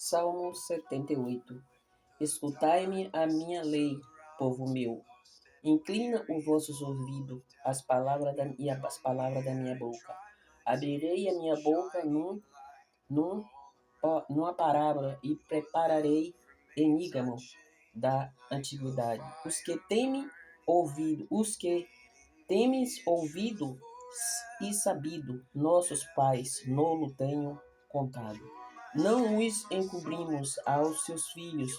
Salmo 78. Escutai-me a minha lei, povo meu. Inclina os vossos ouvidos às palavras da minha boca. Abrirei a minha boca num, numa parábola e prepararei enigma da antiguidade. Os que temes ouvido e sabido, nossos pais nolo tenham contado. Não os encobrimos aos seus filhos,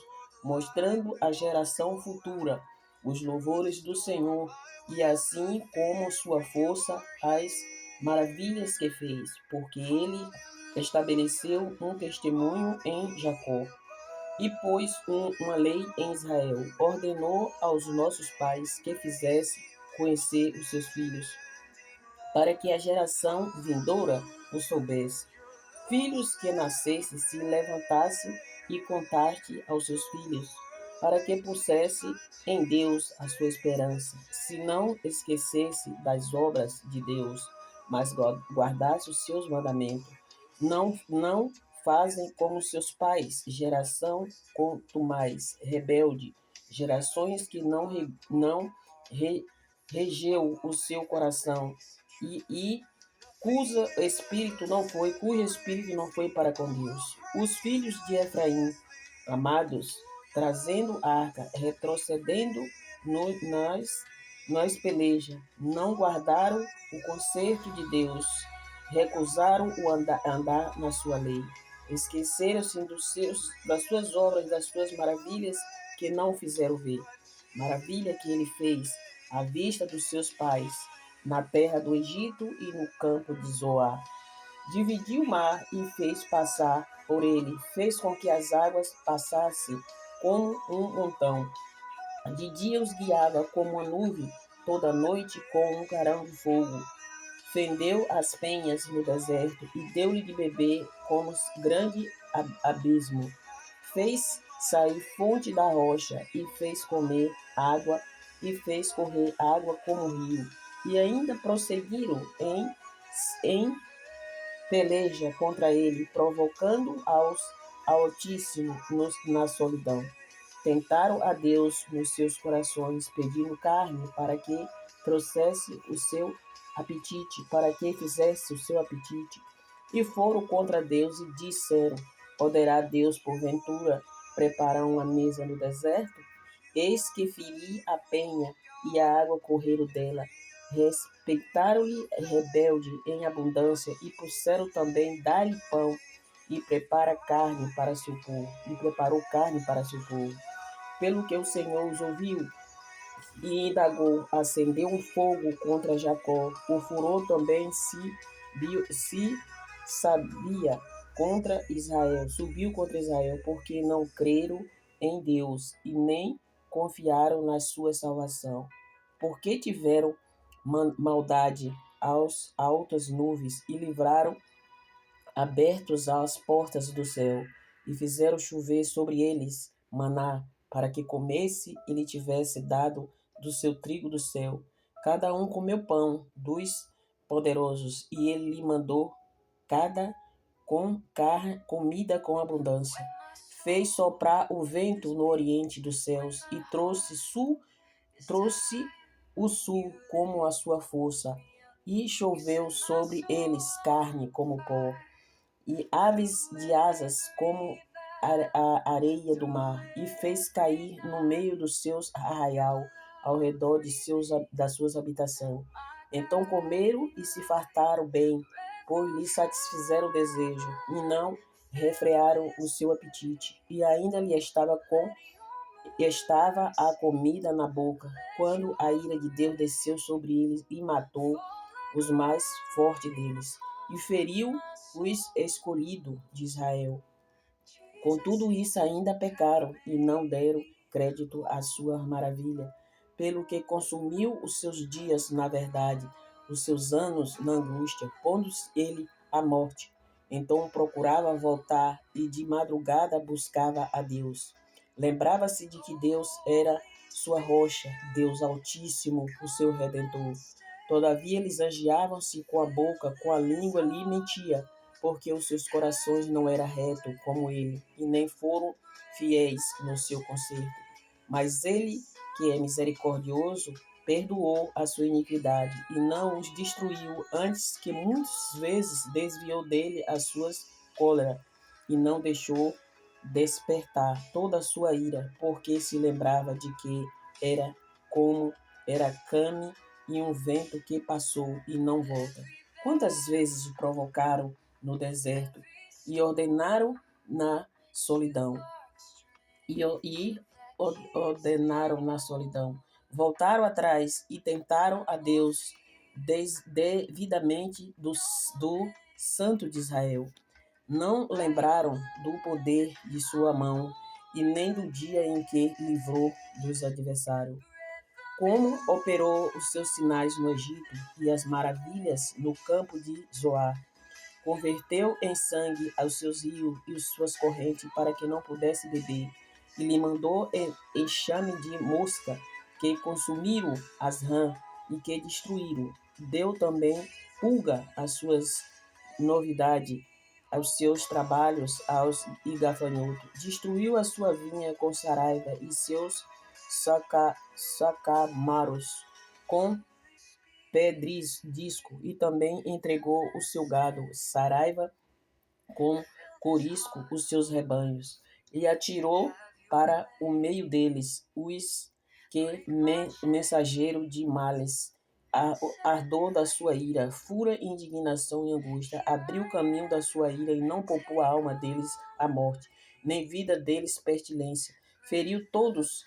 mostrando à geração futura os louvores do Senhor e assim como sua força, as maravilhas que fez, porque ele estabeleceu um testemunho em Jacó e pôs uma lei em Israel. Ordenou aos nossos pais que fizesse conhecer os seus filhos, para que a geração vindoura o soubesse. Filhos que nascesse se levantasse e contaste aos seus filhos, para que pusesse em Deus a sua esperança, se não esquecesse das obras de Deus, mas guardasse os seus mandamentos. Não fazem como seus pais, geração contumaz, rebelde, gerações que regeu o seu coração e cujo espírito não foi para com Deus. Os filhos de Efraim, amados, trazendo a arca, retrocedendo nas pelejas, não guardaram o concerto de Deus, recusaram andar na sua lei. Esqueceram-se das suas obras, das suas maravilhas que não fizeram ver. Maravilha que ele fez à vista dos seus pais, na terra do Egito e no campo de Zoar. Dividiu o mar e fez passar por ele, fez com que as águas passassem como um montão. De dia os guiava como uma nuvem, toda noite com um clarão de fogo. Fendeu as penhas no deserto e deu-lhe de beber como grande abismo. Fez sair fonte da rocha e fez comer água e fez correr água como rio. E ainda prosseguiram em peleja contra ele, provocando ao Altíssimo na solidão. Tentaram a Deus nos seus corações, pedindo carne para que trouxesse o seu apetite, para que fizesse o seu apetite. E foram contra Deus e disseram: poderá Deus, porventura, preparar uma mesa no deserto? Eis que feri a penha e a água correram dela. Respeitaram-lhe rebelde em abundância e puseram também dar-lhe pão e preparou carne para seu povo. Pelo que o Senhor os ouviu e indagou, acendeu um fogo contra Jacó. O furor também se sabia subiu contra Israel, porque não creram em Deus e nem confiaram na sua salvação. Porque tiveram maldade aos altas nuvens e livraram abertos as portas do céu e fizeram chover sobre eles maná, para que comesse e lhe tivesse dado do seu trigo do céu. Cada um comeu pão dos poderosos, e ele lhe mandou comida com abundância. Fez soprar o vento no oriente dos céus e trouxe o sul como a sua força, e choveu sobre eles carne como pó, e aves de asas como a areia do mar, e fez cair no meio dos seus arraial, ao redor das suas habitações. Então comeram e se fartaram bem, pois lhe satisfizeram o desejo, e não refrearam o seu apetite, e ainda lhe estava a comida na boca, quando a ira de Deus desceu sobre eles e matou os mais fortes deles, e feriu os escolhidos de Israel. Com tudo isso ainda pecaram e não deram crédito à sua maravilha, pelo que consumiu os seus dias na verdade, os seus anos na angústia, pondo-se ele à morte. Então procurava voltar e de madrugada buscava a Deus. Lembrava-se de que Deus era sua rocha, Deus Altíssimo, o seu Redentor. Todavia eles angiavam-se com a boca, com a língua lhe mentia, porque os seus corações não eram retos como ele, e nem foram fiéis no seu conserto. Mas ele, que é misericordioso, perdoou a sua iniquidade, e não os destruiu, antes que muitas vezes desviou dele as suas cólera, e não deixou despertar toda a sua ira, porque se lembrava de que era como era Came e um vento que passou e não volta. Quantas vezes o provocaram no deserto e ordenaram na solidão? E ordenaram na solidão. Voltaram atrás e tentaram a Deus devidamente do Santo de Israel. Não lembraram do poder de sua mão e nem do dia em que livrou dos adversários. Como operou os seus sinais no Egito e as maravilhas no campo de Zoar. Converteu em sangue os seus rios e as suas correntes para que não pudesse beber. E lhe mandou enxame de mosca que consumiram as rãs e que destruíram. Deu também pulga às suas novidades, aos seus trabalhos, aos e gafanhotos. Destruiu a sua vinha com saraiva e seus sacamaros com pedrisco, e também entregou o seu gado, saraiva, com corisco, os seus rebanhos, e atirou para o meio deles os que mensageiro de males, ardor da sua ira, fúria, indignação e angústia, abriu o caminho da sua ira e não poupou a alma deles a morte, nem vida deles pestilência. Feriu todos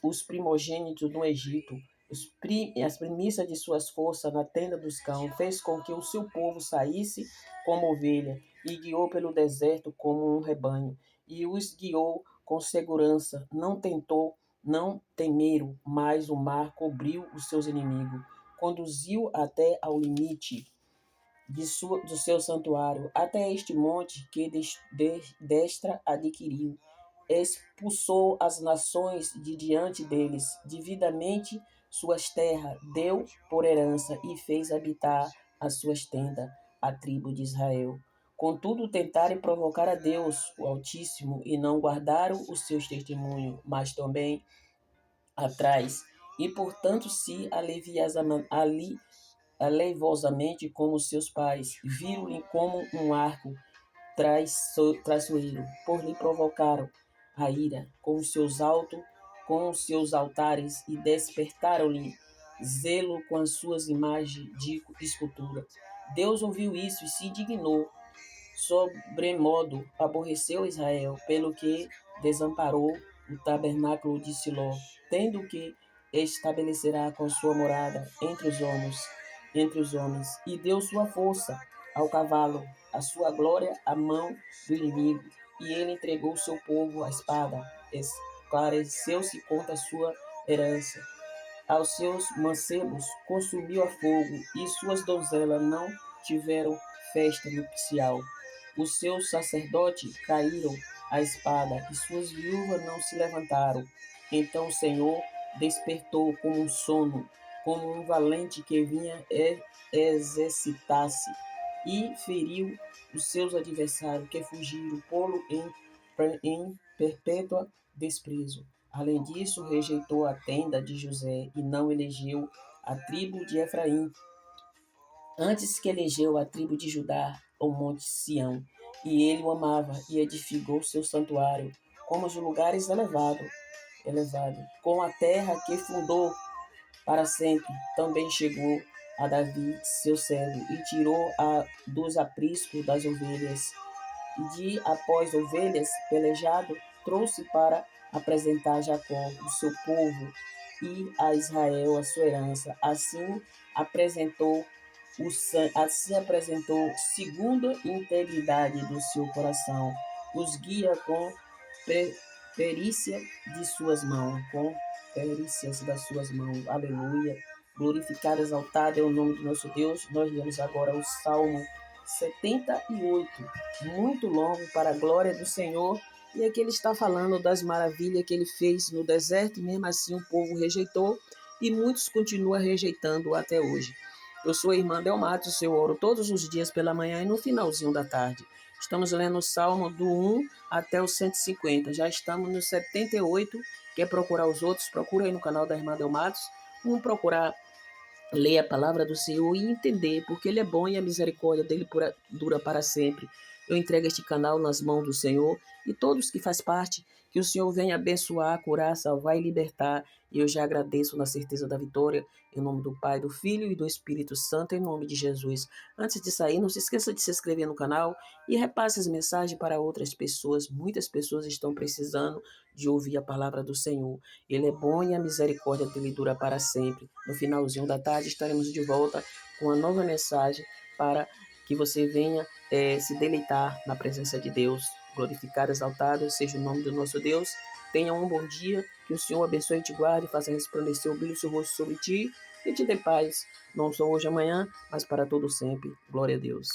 os primogênitos no Egito, as primícias de suas forças na tenda dos cães, fez com que o seu povo saísse como ovelha, e guiou pelo deserto como um rebanho, e os guiou com segurança, não temeram, mas o mar cobriu os seus inimigos, conduziu até ao limite do seu santuário, até este monte que destra adquiriu. Expulsou as nações de diante deles, devidamente suas terras deu por herança e fez habitar as suas tendas, a tribo de Israel. Contudo, tentaram provocar a Deus, o Altíssimo, e não guardaram os seus testemunhos, mas também atrás, e portanto se aleivosamente como seus pais, viram-lhe como um arco traiçoeiro, por lhe provocaram a ira com os seus altares, e despertaram-lhe zelo com as suas imagens de escultura. Deus ouviu isso e se indignou, sobremodo aborreceu Israel, pelo que desamparou o tabernáculo de Siló, tendo que estabelecerá com sua morada entre os homens, e deu sua força ao cavalo, a sua glória à mão do inimigo, e ele entregou seu povo à espada, esclareceu-se contra a sua herança. Aos seus mancebos consumiu a fogo, e suas donzelas não tiveram festa nupcial. Os seus sacerdotes caíram à espada, e suas viúvas não se levantaram. Então o Senhor despertou como um sono, como um valente que vinha exercitar-se, e feriu os seus adversários que fugiram, pô-lo em perpétua desprezo. Além disso, rejeitou a tenda de José e não elegeu a tribo de Efraim, antes que elegeu a tribo de Judá, o monte Sião, e ele o amava e edificou seu santuário, como os lugares elevado, com a terra que fundou para sempre. Também chegou a Davi, seu servo, e tirou dos apriscos das ovelhas, e após ovelhas pelejado, trouxe para apresentar a Jacó, o seu povo, e a Israel, a sua herança. Assim apresentou segundo a integridade do seu coração, os guia com perícia de suas mãos, com perícias das suas mãos. Aleluia. Glorificado, exaltado é o nome do nosso Deus. Nós lemos agora o Salmo 78, muito longo, para a glória do Senhor. E aqui ele está falando das maravilhas que ele fez no deserto, e mesmo assim o povo rejeitou, e muitos continuam rejeitando até hoje. Eu sou a irmã Delmatos, eu oro todos os dias pela manhã e no finalzinho da tarde. Estamos lendo o Salmo do 1 até o 150. Já estamos no 78. Quer procurar os outros? Procura aí no canal da irmã Delmatos. Vamos procurar ler a palavra do Senhor e entender, porque Ele é bom e a misericórdia dele dura para sempre. Eu entrego este canal nas mãos do Senhor e todos que faz parte, que o Senhor venha abençoar, curar, salvar e libertar. E eu já agradeço na certeza da vitória, em nome do Pai, do Filho e do Espírito Santo, em nome de Jesus. Antes de sair, não se esqueça de se inscrever no canal e repasse as mensagens para outras pessoas. Muitas pessoas estão precisando de ouvir a palavra do Senhor. Ele é bom e a misericórdia dele dura para sempre. No finalzinho da tarde estaremos de volta com uma nova mensagem para que você venha se deleitar na presença de Deus. Glorificado, exaltado seja o nome do nosso Deus. Tenha um bom dia, que o Senhor abençoe e te guarde, faça resplandecer o brilho do seu rosto sobre ti e te dê paz, não só hoje e amanhã, mas para todo sempre. Glória a Deus.